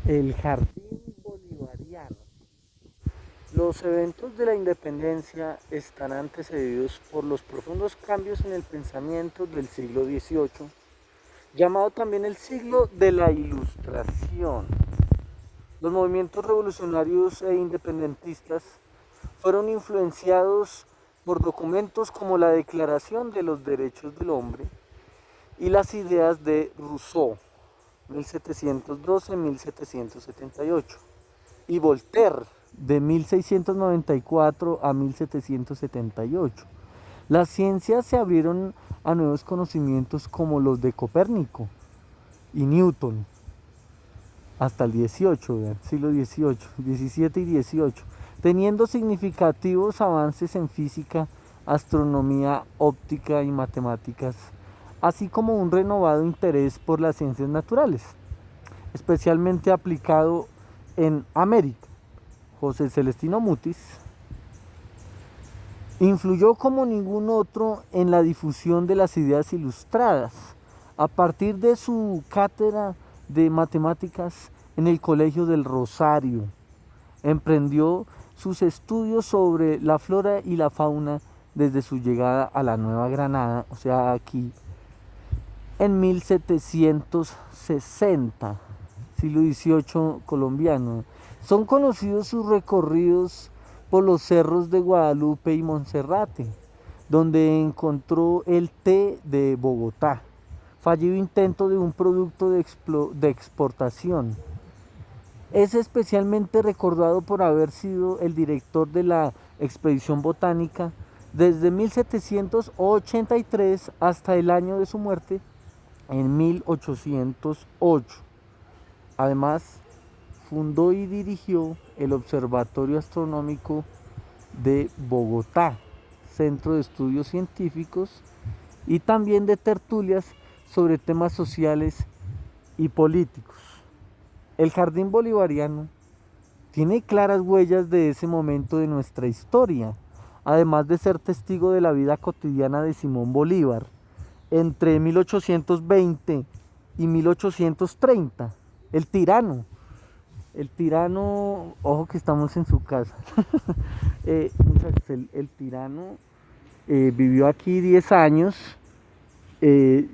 El Jardín Bolivariano. Los eventos de la independencia están antecedidos por los profundos cambios en el pensamiento del siglo XVIII, llamado también el siglo de la Ilustración. Los movimientos revolucionarios e independentistas fueron influenciados por documentos como la Declaración de los Derechos del Hombre y las ideas de Rousseau, 1712-1778, y Voltaire, de 1694 a 1778. Las ciencias se abrieron a nuevos conocimientos como los de Copérnico y Newton, hasta el 18, siglo XVIII, 17 y 18, teniendo significativos avances en física, astronomía, óptica y matemáticas, así como un renovado interés por las ciencias naturales, especialmente aplicado en América. José Celestino Mutis influyó como ningún otro en la difusión de las ideas ilustradas. A partir de su cátedra de matemáticas en el Colegio del Rosario, emprendió sus estudios sobre la flora y la fauna desde su llegada a la Nueva Granada, o sea, aquí, en 1760, siglo XVIII colombiano. Son conocidos sus recorridos por los cerros de Guadalupe y Monserrate, donde encontró el té de Bogotá, fallido intento de un producto de exportación. Es especialmente recordado por haber sido el director de la expedición botánica desde 1783 hasta el año de su muerte en 1808. Además, fundó y dirigió el Observatorio Astronómico de Bogotá, centro de estudios científicos y también de tertulias sobre temas sociales y políticos. El Jardín Bolivariano tiene claras huellas de ese momento de nuestra historia, además de ser testigo de la vida cotidiana de Simón Bolívar entre 1820 y 1830, el tirano. El tirano, ojo que estamos en su casa. El tirano vivió aquí 10 años. eh,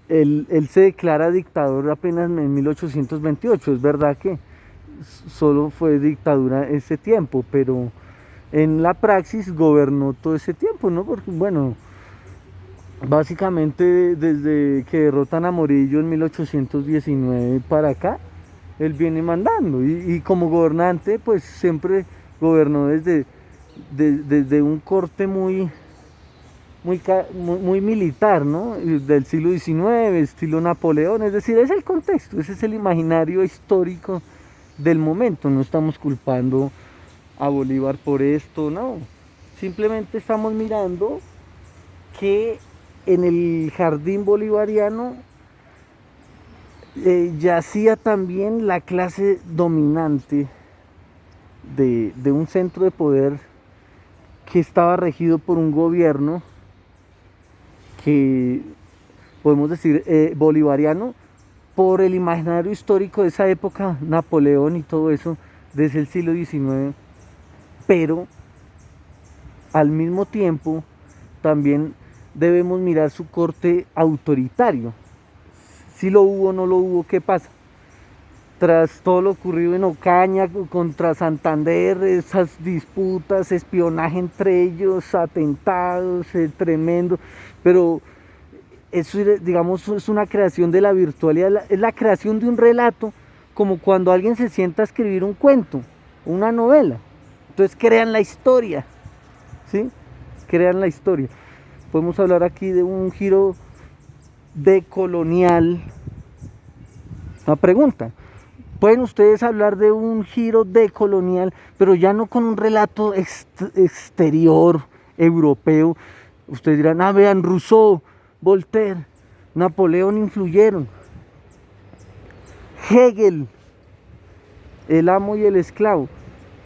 él se declara dictador apenas en 1828. Es verdad que solo fue dictadura ese tiempo, pero en la praxis gobernó todo ese tiempo, ¿no? Porque, bueno, básicamente desde que derrotan a Morillo en 1819 para acá, él viene mandando y como gobernante pues siempre gobernó desde un corte muy militar, ¿no? Del siglo XIX, estilo Napoleón, es decir, es el contexto, ese es el imaginario histórico del momento. No estamos culpando a Bolívar por esto, no, simplemente estamos mirando que en el Jardín Bolivariano yacía también la clase dominante de un centro de poder que estaba regido por un gobierno que podemos decir bolivariano por el imaginario histórico de esa época, Napoleón y todo eso, desde el siglo XIX, pero al mismo tiempo también debemos mirar su corte autoritario. Si lo hubo o no lo hubo, ¿qué pasa? Tras todo lo ocurrido en Ocaña contra Santander, esas disputas, espionaje entre ellos, atentados, tremendo, pero eso, digamos, es una creación de la virtualidad, es la creación de un relato, como cuando alguien se sienta a escribir un cuento, una novela. Entonces crean la historia, ¿sí? Crean la historia. Podemos hablar aquí de un giro decolonial. Una pregunta: pueden ustedes hablar de un giro decolonial, pero ya no con un relato exterior europeo? Ustedes dirán, vean, Rousseau, Voltaire, Napoleón influyeron. Hegel, el amo y el esclavo.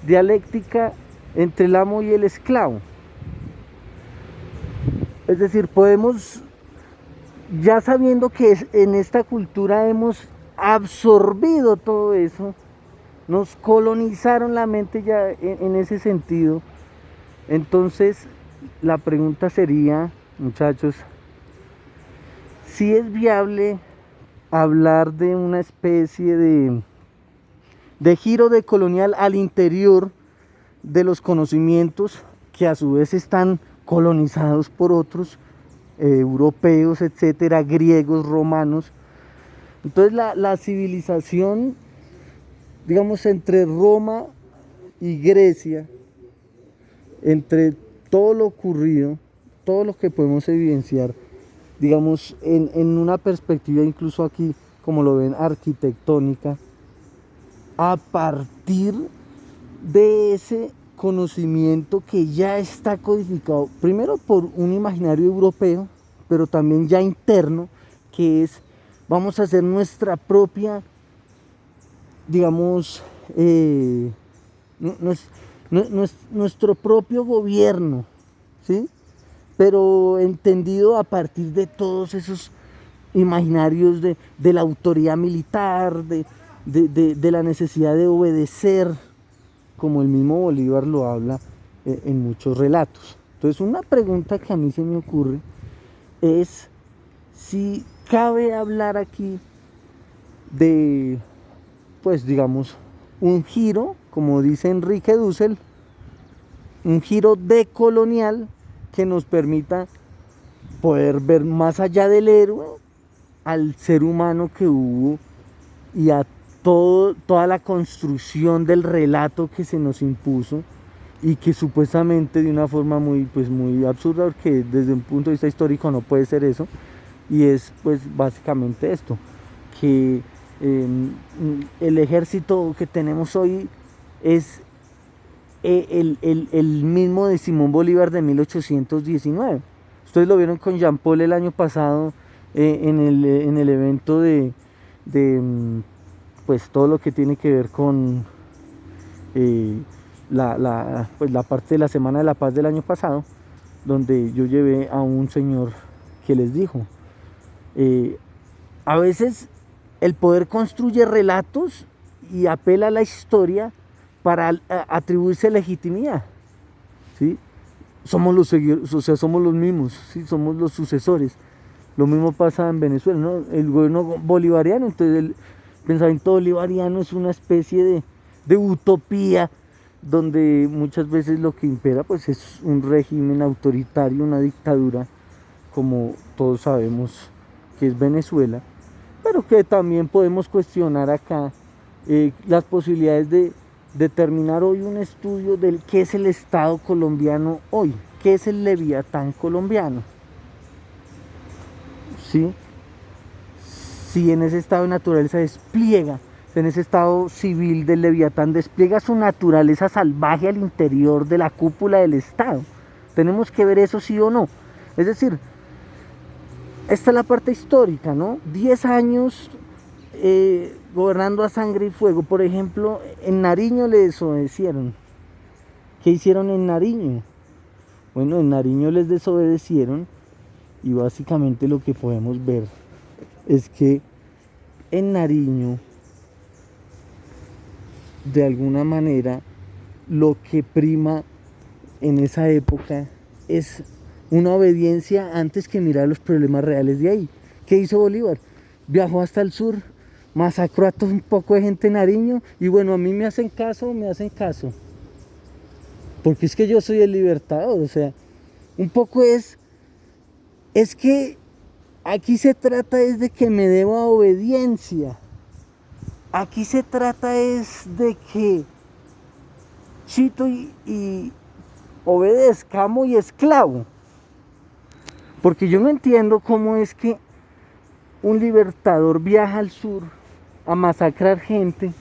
Dialéctica entre el amo y el esclavo. Es decir, podemos, ya sabiendo que en esta cultura hemos absorbido todo eso, nos colonizaron la mente ya en ese sentido. Entonces, la pregunta sería, muchachos, si es viable hablar de una especie de giro decolonial al interior de los conocimientos que a su vez están colonizados por otros europeos, etcétera, griegos, romanos. Entonces la civilización, digamos, entre Roma y Grecia, entre todo lo ocurrido, todo lo que podemos evidenciar, digamos, en una perspectiva incluso aquí, como lo ven, arquitectónica, a partir de ese conocimiento que ya está codificado, primero por un imaginario europeo, pero también ya interno, que es, vamos a hacer nuestra propia, digamos, nuestro propio gobierno, ¿sí? Pero entendido a partir de todos esos imaginarios de la autoridad militar, de la necesidad de obedecer, como el mismo Bolívar lo habla en muchos relatos. Entonces, una pregunta que a mí se me ocurre es si cabe hablar aquí de, pues digamos, un giro, como dice Enrique Dussel, un giro decolonial que nos permita poder ver más allá del héroe al ser humano que hubo y a toda la construcción del relato que se nos impuso y que supuestamente de una forma muy absurda, porque desde un punto de vista histórico no puede ser eso, y es pues básicamente esto, que el ejército que tenemos hoy es el mismo de Simón Bolívar de 1819. Ustedes lo vieron con Jean Paul el año pasado en el evento de pues todo lo que tiene que ver con la parte de la Semana de la Paz del año pasado, donde yo llevé a un señor que les dijo, a veces el poder construye relatos y apela a la historia para atribuirse legitimidad, ¿sí? Somos los seguidores, o sea, somos los mismos, ¿sí? Somos los sucesores. Lo mismo pasa en Venezuela, ¿no? El gobierno bolivariano, entonces el pensamiento bolivariano es una especie de utopía donde muchas veces lo que impera pues es un régimen autoritario, una dictadura, como todos sabemos que es Venezuela, pero que también podemos cuestionar acá las posibilidades de determinar hoy un estudio del qué es el Estado colombiano hoy, qué es el Leviatán colombiano, ¿sí? Si en ese estado de naturaleza despliega, en ese estado civil del Leviatán despliega su naturaleza salvaje al interior de la cúpula del Estado. Tenemos que ver eso sí o no. Es decir, esta es la parte histórica, ¿no? 10 años gobernando a sangre y fuego. Por ejemplo, en Nariño le desobedecieron. ¿Qué hicieron en Nariño? Bueno, en Nariño les desobedecieron y básicamente lo que podemos ver es que en Nariño, de alguna manera, lo que prima en esa época es una obediencia antes que mirar los problemas reales de ahí. ¿Qué hizo Bolívar? Viajó hasta el sur, masacró a todo un poco de gente en Nariño y bueno, a mí me hacen caso, porque es que yo soy el libertador, o sea, un poco es que aquí se trata es de que me deba obediencia. Aquí se trata es de que chito y obedezca, amo y esclavo. Porque yo no entiendo cómo es que un libertador viaja al sur a masacrar gente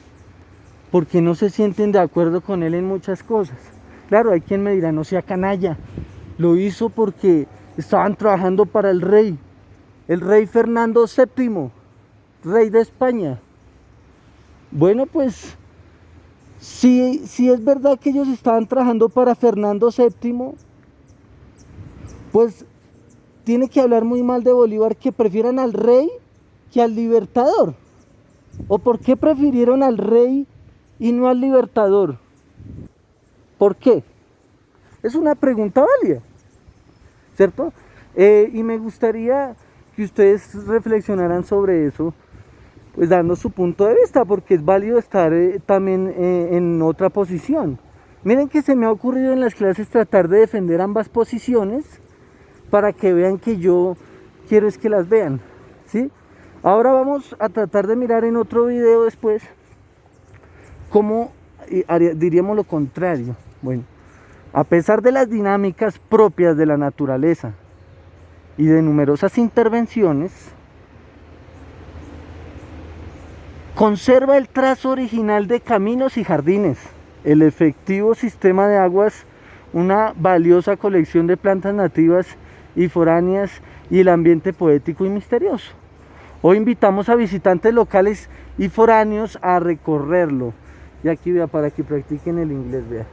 porque no se sienten de acuerdo con él en muchas cosas. Claro, hay quien me dirá, no sea canalla, lo hizo porque estaban trabajando para el rey Fernando VII, rey de España. Bueno, pues, si es verdad que ellos estaban trabajando para Fernando VII, pues tiene que hablar muy mal de Bolívar que prefieran al rey que al libertador. ¿O por qué prefirieron al rey y no al libertador. ¿Por qué? Es una pregunta válida, ¿cierto? Y me gustaría que ustedes reflexionaran sobre eso, pues dando su punto de vista, porque es válido estar también en otra posición. Miren que se me ha ocurrido en las clases tratar de defender ambas posiciones para que vean que yo quiero es que las vean, ¿sí? Ahora vamos a tratar de mirar en otro video después cómo diríamos lo contrario. Bueno, a pesar de las dinámicas propias de la naturaleza y de numerosas intervenciones, conserva el trazo original de caminos y jardines, el efectivo sistema de aguas, una valiosa colección de plantas nativas y foráneas y el ambiente poético y misterioso. Hoy invitamos a visitantes locales y foráneos a recorrerlo. Y aquí vea, para que practiquen el inglés, vea.